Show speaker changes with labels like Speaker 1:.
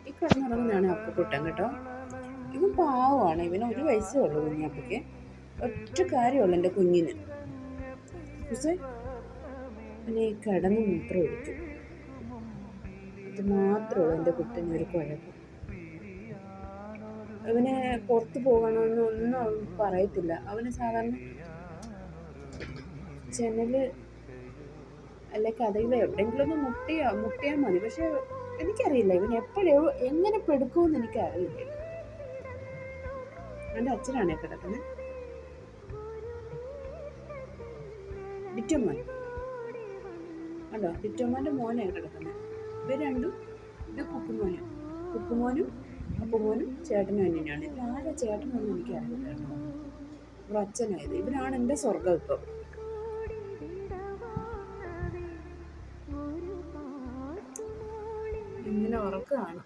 Speaker 1: ഈ കിടന്നുറങ്ങുന്നതാണ് അപ്പുക്കുട്ടൻ കേട്ടോ. ഇവൻ പാവമാണ്. ഇവന് 1 വയസ്സേ ഉള്ളൂ കുഞ്ഞാപ്പയ്ക്ക്. ഒറ്റ കാര്യമുള്ളൂ എൻ്റെ കുഞ്ഞിന്. പക്ഷേ പിന്നെ ഈ കിടന്ന് മൂത്രം ഒഴിക്കും. അത് മാത്രമേ ഉള്ളൂ എൻ്റെ കുട്ടന് ഒരു കുഴപ്പം. അവന് പുറത്ത് പോകണമെന്നൊന്നും അവൻ പറയത്തില്ല. അവന് സാധാരണ ജനല് അല്ലെ കഥകളോ എവിടെയെങ്കിലും ഒന്ന് മുട്ടിയാൽ മതി. പക്ഷെ എനിക്കറിയില്ല ഇവൻ എപ്പോഴും എങ്ങനെ പെടുക്കുമെന്ന് എനിക്കറിയില്ല. എൻ്റെ അച്ഛനാണേ കിടക്കുന്നത്. ഡിറ്റോമോൻ അല്ലോ, ഡിറ്റോമോൻ്റെ മോനാണ് കിടക്കുന്നത്. ഇവർ രണ്ടും ഇത് കുക്കുമോനും അപ്പുമോനും ചേട്ടനും തന്നെയാണ്. ഇതിൽ ആരാ ചേട്ടനൊന്നും എനിക്കറിയില്ല കേട്ടോ. ഇവിടെ അച്ഛനായത്. ഇവരാണ് എൻ്റെ സ്വർഗം. ഇപ്പം ഇങ്ങനെ ഉറക്കമാണ്.